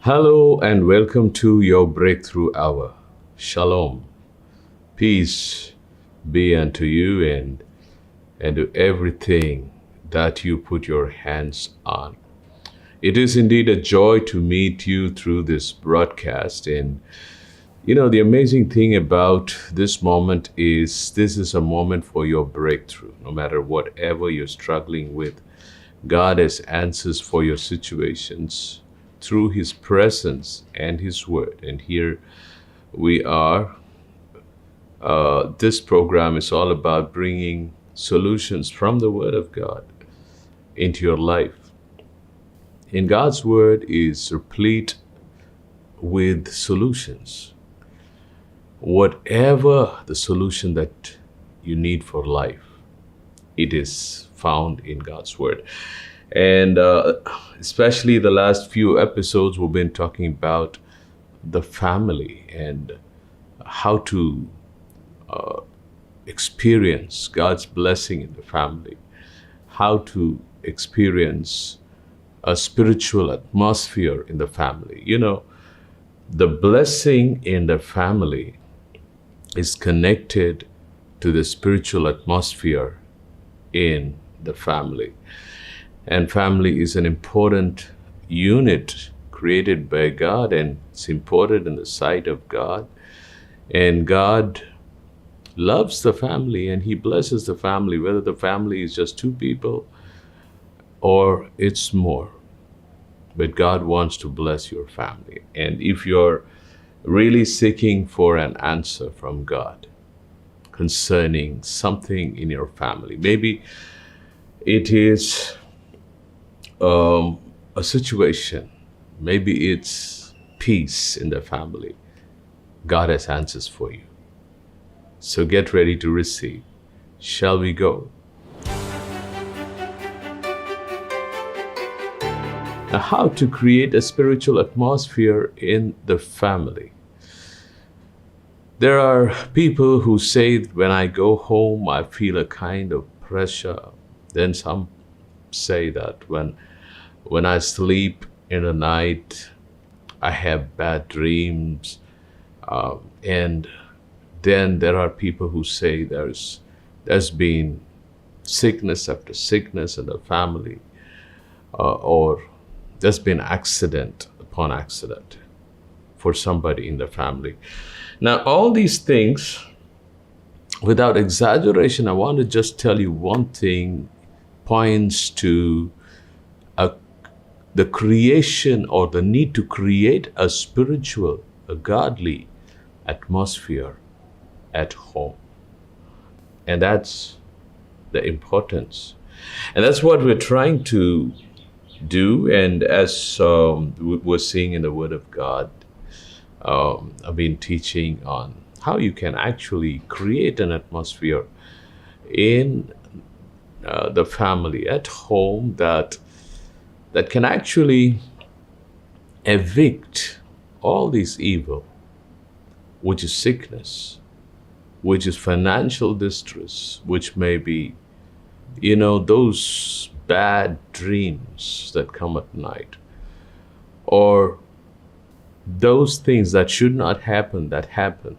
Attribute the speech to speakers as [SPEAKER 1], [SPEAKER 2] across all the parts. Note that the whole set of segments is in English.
[SPEAKER 1] Hello and welcome to your breakthrough hour. Shalom. Peace be unto you and to everything that you put your hands on. It is indeed a joy to meet you through this broadcast. And the amazing thing about this moment is this is a moment for your breakthrough. No matter whatever you're struggling with, God has answers for your situations through His presence and His word. And here we are. This program is all about bringing solutions from the Word of God into your life. And God's Word is replete with solutions. Whatever the solution that you need for life, it is found in God's Word. And especially the last few episodes, we've been talking about the family and how to experience God's blessing in the family, how to experience a spiritual atmosphere in the family. The blessing in the family is connected to the spiritual atmosphere in the family. And family is an important unit created by God, and it's important in the sight of God. And God loves the family and He blesses the family, whether the family is just two people or it's more. But God wants to bless your family. And if you're really seeking for an answer from God concerning something in your family, maybe it is a situation, maybe it's peace in the family, God has answers for you. So get ready to receive. Shall we go? Now, how to create a spiritual atmosphere in the family. There are people who say, when I go home, I feel a kind of pressure. Then some say that when I sleep in the night, I have bad dreams. And then there are people who say there's been sickness after sickness in the family, or there's been accident upon accident for somebody in the family. Now, all these things, without exaggeration, I want to just tell you one thing, points to the creation or the need to create a spiritual, a godly atmosphere at home. And that's the importance. And that's what we're trying to do. And as we're seeing in the Word of God, I've been teaching on how you can actually create an atmosphere in the family at home that can actually evict all this evil, which is sickness, which is financial distress, which may be, those bad dreams that come at night, or those things that should not happen that happen.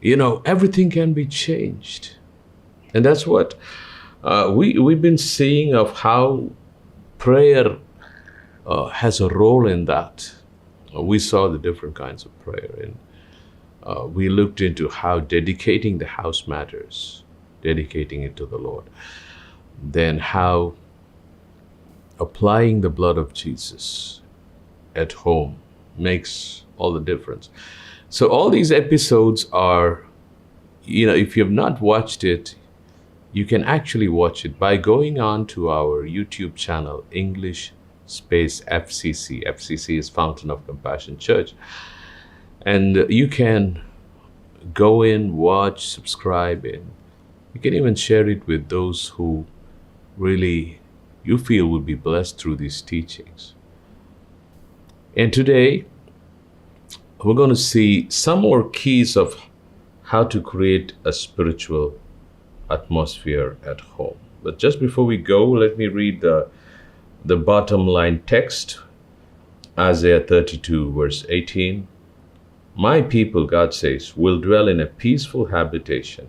[SPEAKER 1] Everything can be changed. And that's what we've been seeing of how prayer has a role in that. We saw the different kinds of prayer, and we looked into how dedicating the house matters, dedicating it to the Lord. Then how applying the blood of Jesus at home makes all the difference. So all these episodes are, if you have not watched it, you can actually watch it by going on to our YouTube channel, English space FCC. FCC is Fountain of Compassion Church. And you can go in, watch, subscribe, and you can even share it with those who really you feel will be blessed through these teachings. And today, we're going to see some more keys of how to create a spiritual atmosphere at home. But just before we go, let me read the bottom line text, Isaiah 32, verse 18. My people, God says, will dwell in a peaceful habitation,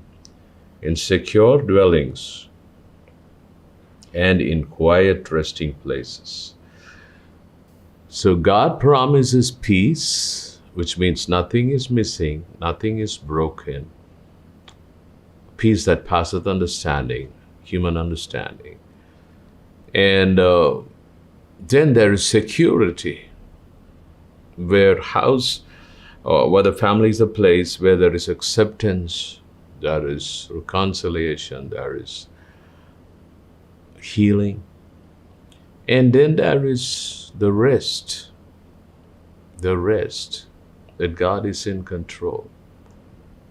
[SPEAKER 1] in secure dwellings, and in quiet resting places. So God promises peace, which means nothing is missing, nothing is broken. Peace that passeth understanding, human understanding. And then there is security, where the family is a place where there is acceptance, there is reconciliation, there is healing. And then there is the rest that God is in control,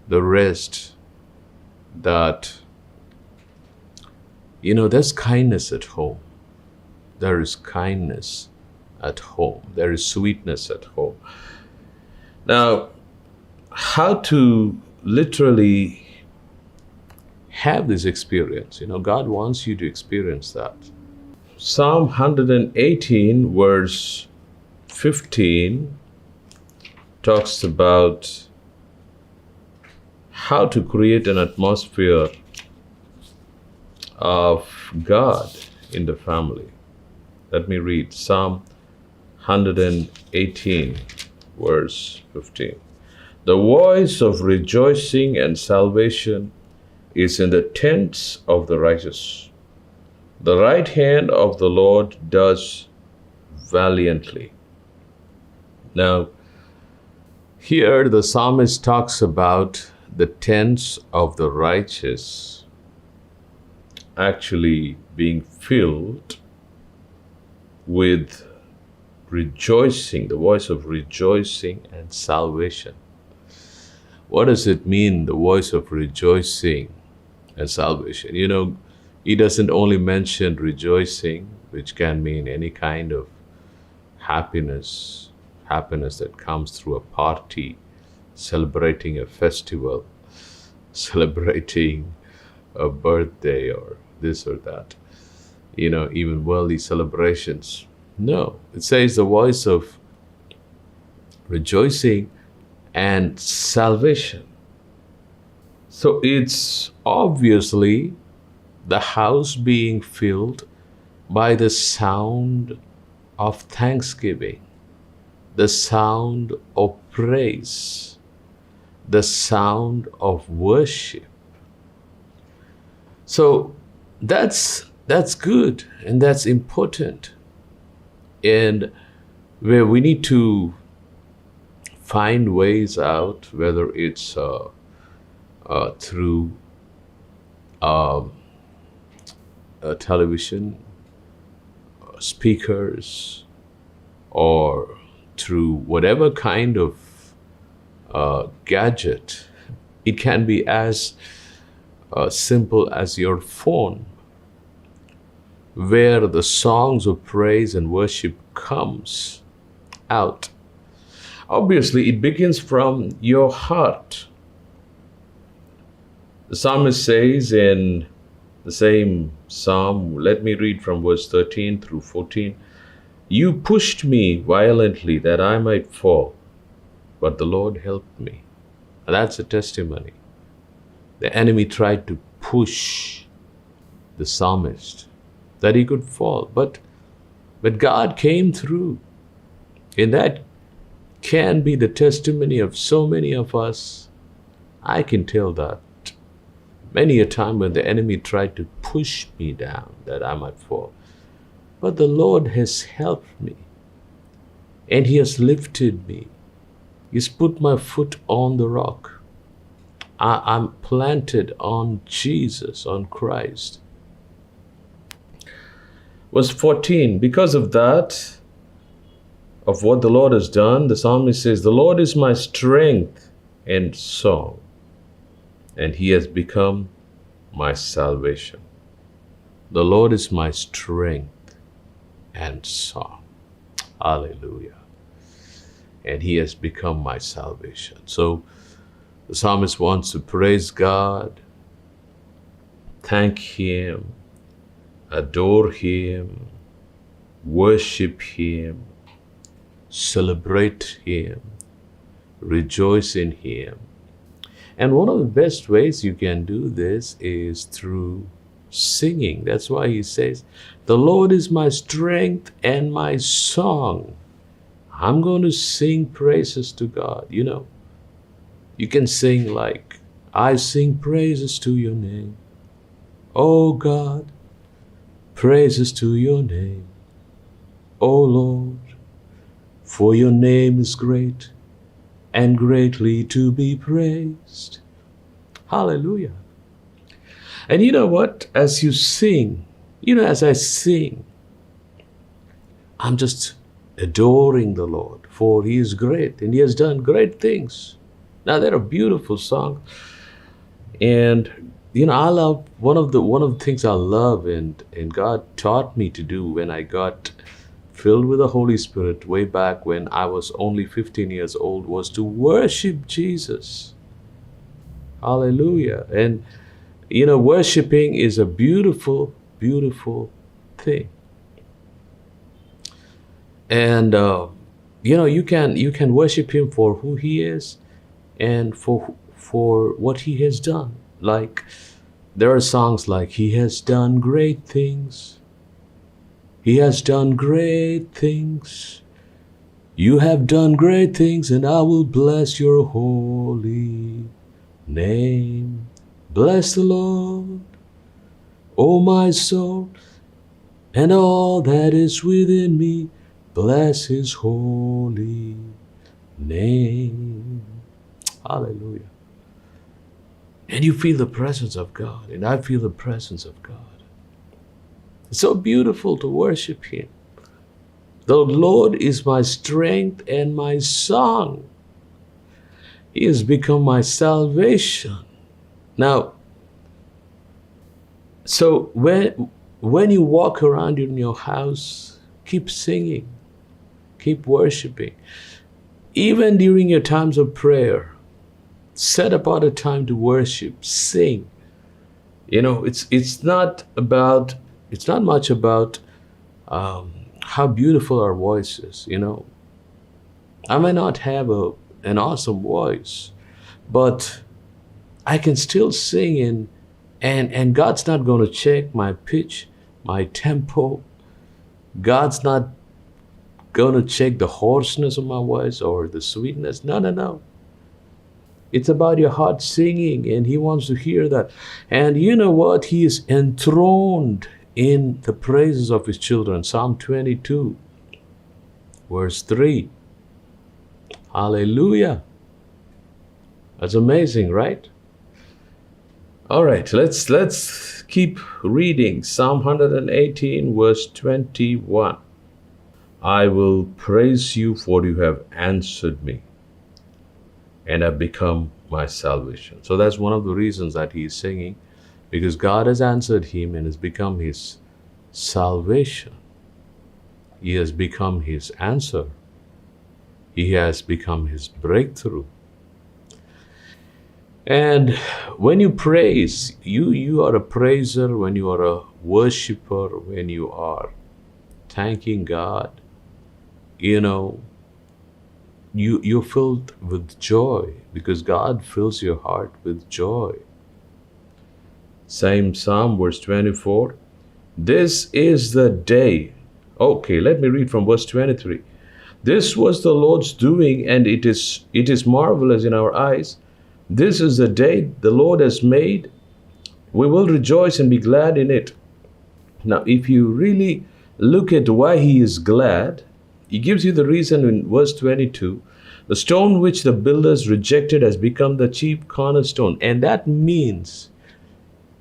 [SPEAKER 1] the rest that, there's kindness at home. There is kindness at home. There is sweetness at home. Now, how to literally have this experience? God wants you to experience that. Psalm 118, verse 15, talks about how to create an atmosphere of God in the family. Let me read Psalm 118, verse 15. The voice of rejoicing and salvation is in the tents of the righteous. The right hand of the Lord does valiantly. Now, here the psalmist talks about the tents of the righteous actually being filled with rejoicing, the voice of rejoicing and salvation. What does it mean, the voice of rejoicing and salvation? He doesn't only mention rejoicing, which can mean any kind of happiness that comes through a party, celebrating a festival, celebrating a birthday or this or that, even worldly celebrations. No, it says the voice of rejoicing and salvation. So it's obviously the house being filled by the sound of thanksgiving, the sound of praise, the sound of worship. So that's good and that's important. And where we need to find ways out, whether it's through television, speakers, or through whatever kind of gadget. It can be as simple as your phone, where the songs of praise and worship comes out. Obviously, it begins from your heart. The psalmist says in the same psalm, let me read from verse 13 through 14. You pushed me violently that I might fall, but the Lord helped me. And that's a testimony. The enemy tried to push the psalmist that he could fall, but God came through. And that can be the testimony of so many of us. I can tell that. Many a time when the enemy tried to push me down that I might fall. But the Lord has helped me. And He has lifted me. He's put my foot on the rock. I'm planted on Jesus, on Christ. Verse 14, because of that, of what the Lord has done, the psalmist says, the Lord is my strength and song, and He has become my salvation. The Lord is my strength and song. Hallelujah. And He has become my salvation. So the psalmist wants to praise God thank Him, adore Him, worship Him, celebrate Him, rejoice in Him. And one of the best ways you can do this is through singing. That's why He says, the Lord is my strength and my song. I'm going to sing praises to God. You can sing like, I sing praises to your name. Oh God, praises to your name. Oh Lord, for your name is great and greatly to be praised. Hallelujah. And you know what? As you sing, as I sing, I'm just adoring the Lord, for He is great and He has done great things. Now, they're a beautiful song. And, I love, one of the things I love and God taught me to do when I got filled with the Holy Spirit way back when I was only 15 years old was to worship Jesus. Hallelujah. And, worshiping is a beautiful, beautiful thing. And, you can worship Him for who He is and for what He has done. Like, there are songs like, He has done great things. He has done great things. You have done great things, and I will bless your holy name. Bless the Lord, O my soul, and all that is within me. Bless His holy name. Hallelujah. And you feel the presence of God, and I feel the presence of God. It's so beautiful to worship Him. The Lord is my strength and my song. He has become my salvation. Now, so when you walk around in your house, keep singing, keep worshiping. Even during your times of prayer, set apart a time to worship, sing. It's not much about how beautiful our voice is. I may not have an awesome voice, but I can still sing, and God's not going to check my pitch, my tempo. God's not going to check the hoarseness of my voice or the sweetness. No. It's about your heart singing, and He wants to hear that. And you know what? He is enthroned in the praises of His children. Psalm 22, verse 3. Hallelujah. That's amazing, right? All right, let's keep reading. Psalm 118, verse 21. I will praise you, for you have answered me and have become my salvation. So that's one of the reasons that he is singing, because God has answered him and has become his salvation. He has become his answer. He has become his breakthrough. And when you praise, you are a praiser, when you are a worshiper, when you are thanking God, you're filled with joy, because God fills your heart with joy. Same Psalm, verse 24. This is the day. Okay, let me read from verse 23. This was the Lord's doing, and it is marvelous in our eyes. This is the day the Lord has made. We will rejoice and be glad in it. Now, if you really look at why he is glad, he gives you the reason in verse 22. The stone which the builders rejected has become the chief cornerstone. And that means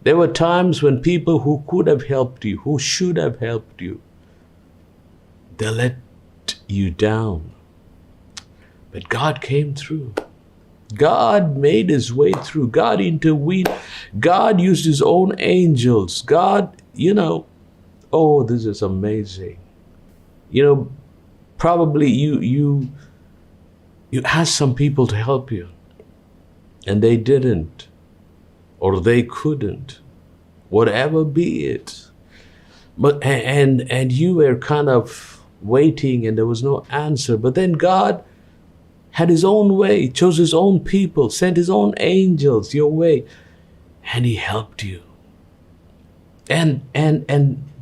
[SPEAKER 1] there were times when people who could have helped you, who should have helped you, they let you down. But God came through. God made his way through. God intervened. God used his own angels. God, oh, this is amazing. Probably you asked some people to help you, and they didn't, or they couldn't. whatever be it. But and you were kind of waiting and there was no answer. But then God had his own way, chose his own people, sent his own angels your way, and he helped you. And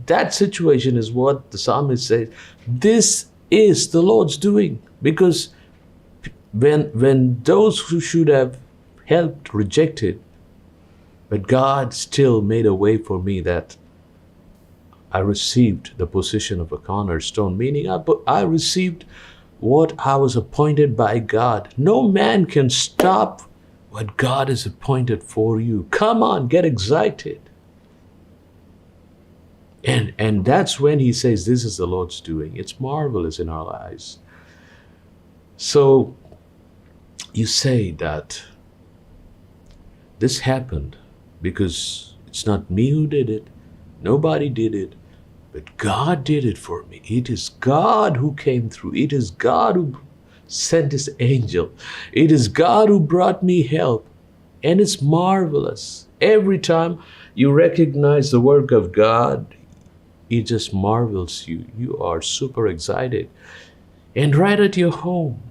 [SPEAKER 1] that situation is what the psalmist says, this is the Lord's doing. Because when those who should have helped rejected, but God still made a way for me that I received the position of a cornerstone, meaning I received what I was appointed by God. No man can stop what God has appointed for you. Come on, get excited. And that's when he says, this is the Lord's doing. It's marvelous in our eyes. So you say that this happened because it's not me who did it. Nobody did it. But God did it for me. It is God who came through. It is God who sent his angel. It is God who brought me help. And it's marvelous. Every time you recognize the work of God, it just marvels you. You are super excited. And right at your home,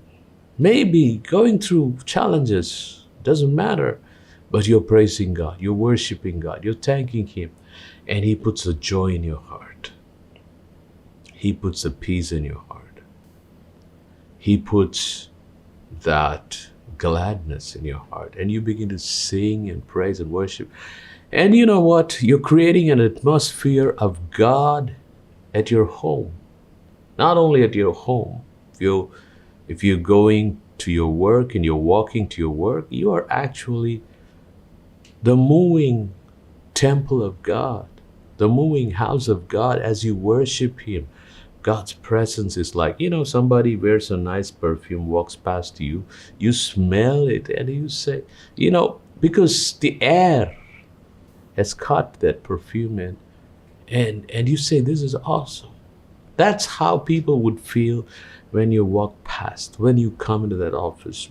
[SPEAKER 1] maybe going through challenges, doesn't matter, but you're praising God, you're worshiping God, you're thanking him, and he puts a joy in your heart. He puts a peace in your heart. He puts that gladness in your heart, and you begin to sing and praise and worship. And you know what? You're creating an atmosphere of God at your home. Not only at your home. If you're going to your work and you're walking to your work, you are actually the moving temple of God, the moving house of God as you worship him. God's presence is like, somebody wears a nice perfume, walks past you, you smell it, and you say, because the air has caught that perfume in, and you say, this is awesome. That's how people would feel when you walk past, when you come into that office,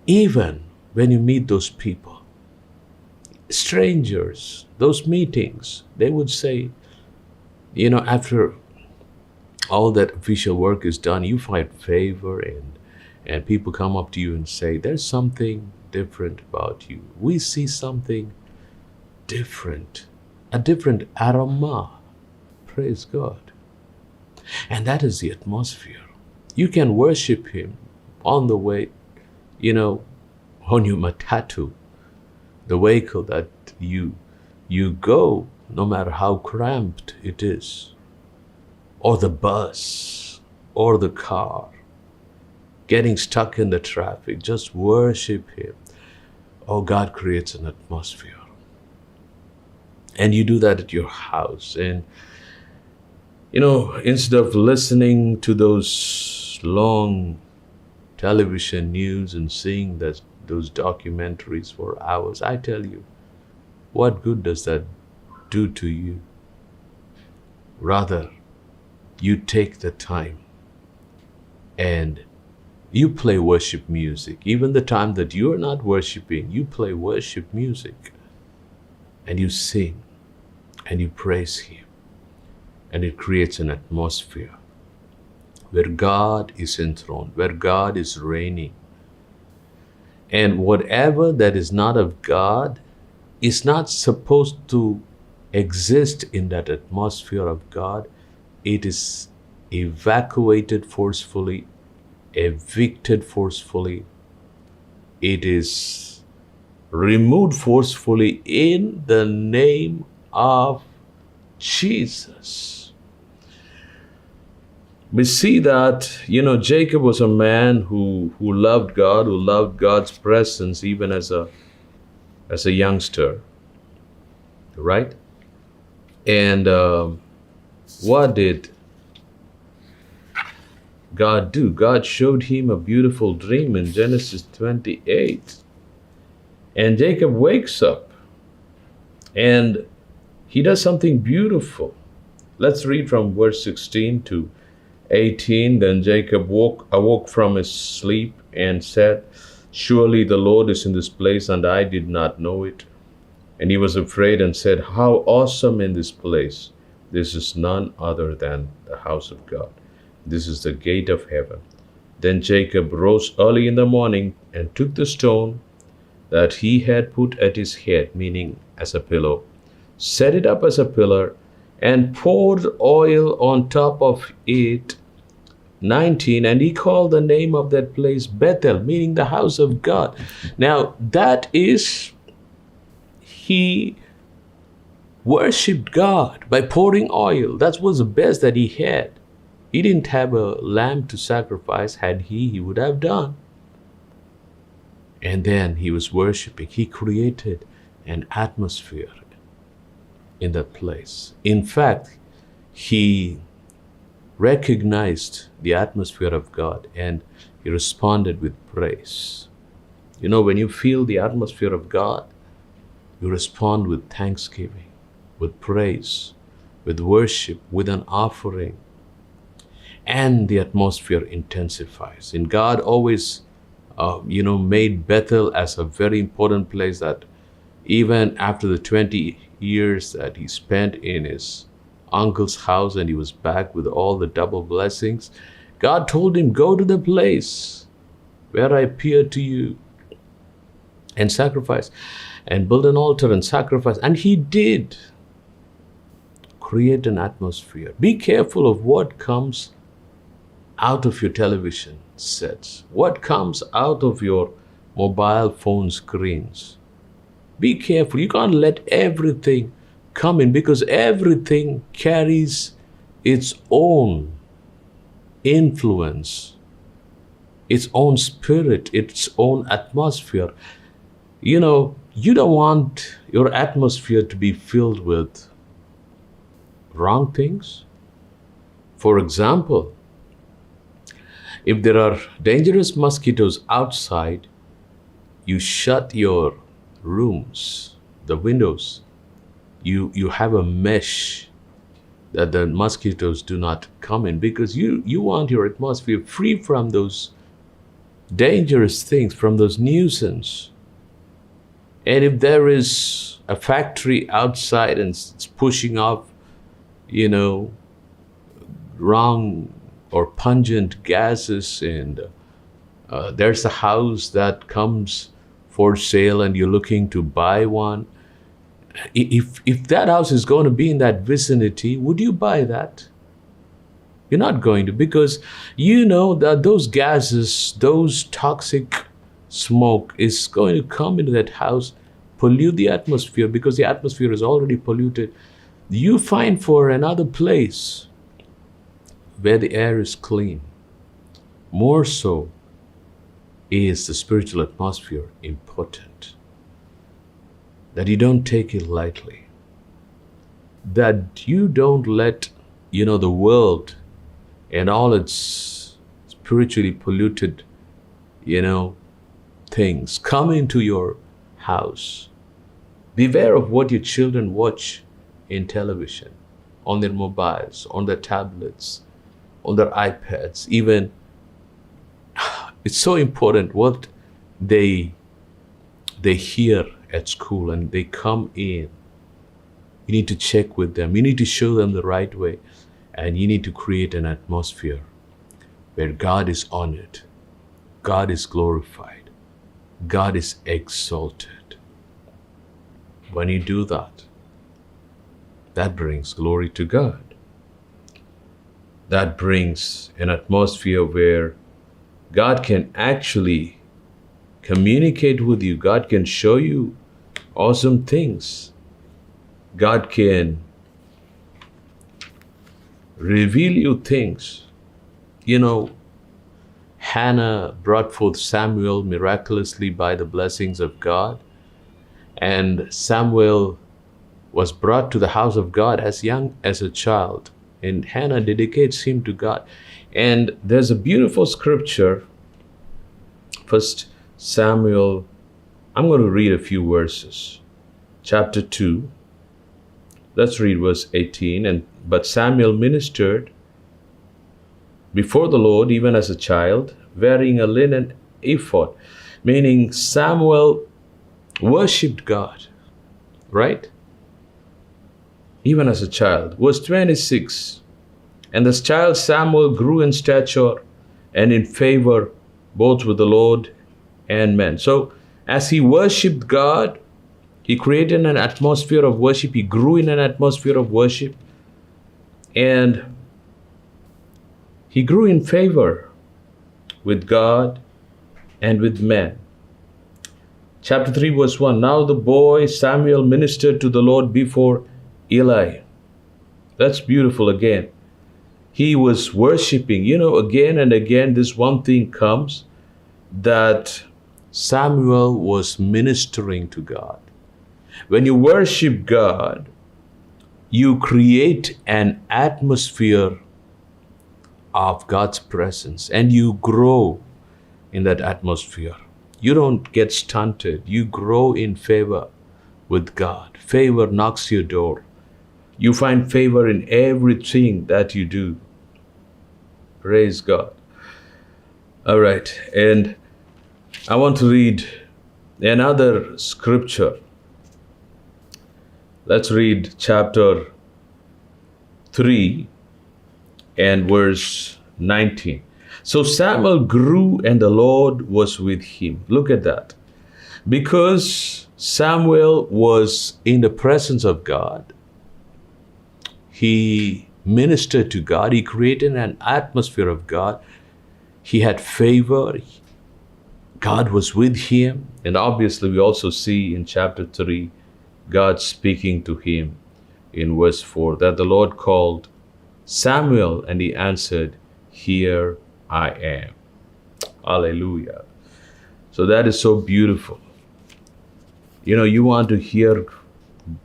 [SPEAKER 1] even when you meet those people, strangers, those meetings, they would say, after all that official work is done, you find favor and people come up to you and say, there's something different about you. We see something different, a different aroma. Praise God. And that is the atmosphere. You can worship him on the way, on your matatu, the vehicle that you go, no matter how cramped it is, or the bus, or the car, getting stuck in the traffic, just worship him. Oh, God creates an atmosphere. And you do that at your house. And, instead of listening to those long television news and seeing those documentaries for hours, I tell you, what good does that do to you? Rather, you take the time and you play worship music. Even the time that you are not worshiping, you play worship music and you sing and you praise him. And it creates an atmosphere where God is enthroned, where God is reigning. And whatever that is not of God is not supposed to exist in that atmosphere of God. It is evacuated forcefully, evicted forcefully. It is removed forcefully in the name of Jesus. We see that, Jacob was a man who loved God, who loved God's presence even as a youngster, right? And what did God do? God showed him a beautiful dream in Genesis 28. And Jacob wakes up and he does something beautiful. Let's read from verse 16 to 18. Then Jacob awoke from his sleep and said, surely the Lord is in this place, and I did not know it. And he was afraid and said, "How awesome in this place! This is none other than the house of God. This is the gate of heaven." Then Jacob rose early in the morning and took the stone that he had put at his head, meaning as a pillow, set it up as a pillar, and poured oil on top of it. 19, and he called the name of that place Bethel, meaning the house of God. Now, that is, he worshipped God by pouring oil. That was the best that he had. He didn't have a lamb to sacrifice. Had he would have done. And then he was worshiping. He created an atmosphere in that place. In fact, he recognized the atmosphere of God and he responded with praise. You know, when you feel the atmosphere of God, you respond with thanksgiving, with praise, with worship, with an offering, and the atmosphere intensifies. And God always, made Bethel as a very important place, that even after the 20 years that he spent in his uncle's house and he was back with all the double blessings, God told him, "Go to the place where I appeared to you and sacrifice and build an altar and sacrifice." And he did. Create an atmosphere. Be careful of what comes out of your television sets, what comes out of your mobile phone screens. Be careful. You can't let everything come in, because everything carries its own influence, its own spirit, its own atmosphere. You don't want your atmosphere to be filled with wrong things. For example, if there are dangerous mosquitoes outside, you shut your rooms, the windows. You have a mesh that the mosquitoes do not come in, because you want your atmosphere free from those dangerous things, from those nuisance. And if there is a factory outside and it's pushing off, wrong or pungent gases, and there's a house that comes for sale and you're looking to buy one, if that house is going to be in that vicinity, would you buy that? You're not going to, because you know that those gases, those toxic smoke is going to come into that house, pollute the atmosphere, because the atmosphere is already polluted. You find for another place where the air is clean. More so is the spiritual atmosphere important, that you don't take it lightly, that you don't let the world and all its spiritually polluted things come into your house. Beware of what your children watch in television, on their mobiles, on their tablets, on their iPads. Even it's so important what they hear at school and they come in. You need to check with them. You need to show them the right way. And you need to create an atmosphere where God is honored, God is glorified, God is exalted. When you do that, that brings glory to God. That brings an atmosphere where God can actually communicate with you. God can show you awesome things. God can reveal you things. Hannah brought forth Samuel miraculously by the blessings of God. And Samuel was brought to the house of God as young as a child. And Hannah dedicates him to God. And there's a beautiful scripture, 1 Samuel. I'm going to read a few verses. Chapter 2. Let's read verse 18. But Samuel ministered before the Lord even as a child, wearing a linen ephod. Meaning Samuel worshipped God right? Even as a child. Verse 26, and this child Samuel grew in stature and in favor both with the Lord and men. So as he worshipped God, he created an atmosphere of worship. He grew in an atmosphere of worship. And he grew in favor with God and with men. Chapter 3 verse 1. Now the boy Samuel ministered to the Lord before Eli. That's beautiful again. He was worshiping. Again and again this one thing comes, that Samuel was ministering to God. When you worship God, you create an atmosphere of God's presence and you grow in that atmosphere. You don't get stunted. You grow in favor with God. Favor knocks your door. You find favor in everything that you do. Praise God. All right. And I want to read another scripture. Let's read chapter 3 and verse 19. So Samuel grew and the Lord was with him. Look at that. Because Samuel was in the presence of God, he ministered to God. He created an atmosphere of God. He had favor. God was with him. And obviously we also see in chapter 3, God speaking to him in verse 4, that the Lord called Samuel and he answered, "Here I am." Hallelujah. So that is so beautiful. You want to hear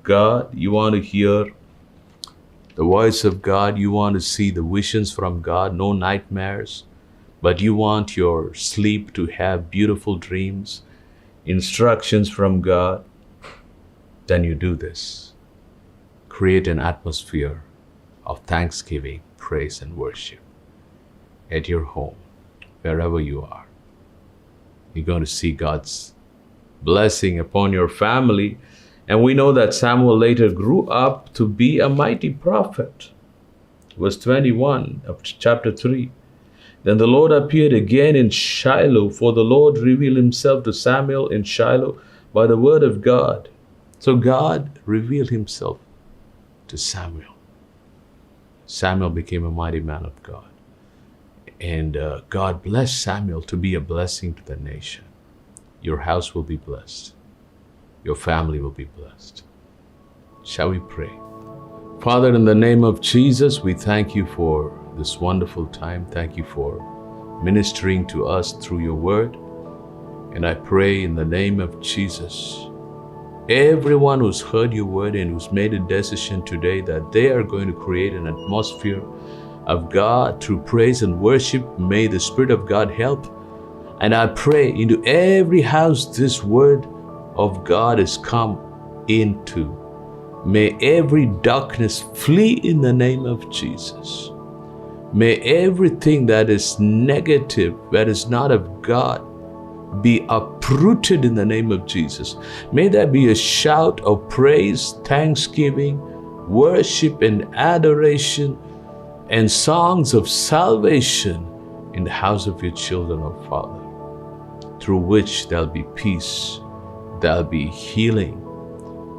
[SPEAKER 1] God. You want to hear the voice of God. You want to see the visions from God. No nightmares. But you want your sleep to have beautiful dreams, instructions from God. Then you do this. Create an atmosphere of thanksgiving, praise, and worship at your home, wherever you are. You're going to see God's blessing upon your family. And we know that Samuel later grew up to be a mighty prophet. Verse 21 of chapter 3. Then the Lord appeared again in Shiloh, for the Lord revealed himself to Samuel in Shiloh by the word of God. So God revealed himself to Samuel. Samuel became a mighty man of God. And God blessed Samuel to be a blessing to the nation. Your house will be blessed. Your family will be blessed. Shall we pray? Father, in the name of Jesus, we thank you for this wonderful time. Thank you for ministering to us through your word. And I pray in the name of Jesus, everyone who's heard your word and who's made a decision today that they are going to create an atmosphere of God through praise and worship, may the Spirit of God help. And I pray into every house this word of God has come into. May every darkness flee in the name of Jesus. May everything that is negative, that is not of God, be uprooted in the name of Jesus. May there be a shout of praise, thanksgiving, worship, and adoration, and songs of salvation in the house of your children, O Father, through which there'll be peace, there'll be healing,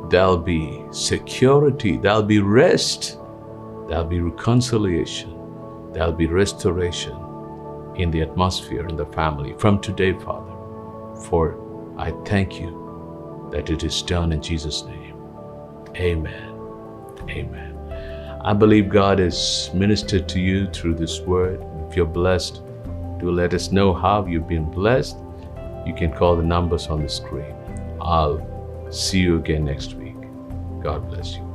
[SPEAKER 1] there'll be security, there'll be rest, there'll be reconciliation, there'll be restoration in the atmosphere, in the family from today, Father. For I thank you that it is done in Jesus' name. Amen. Amen. I believe God has ministered to you through this word. If you're blessed, do let us know how you've been blessed. You can call the numbers on the screen. I'll see you again next week. God bless you.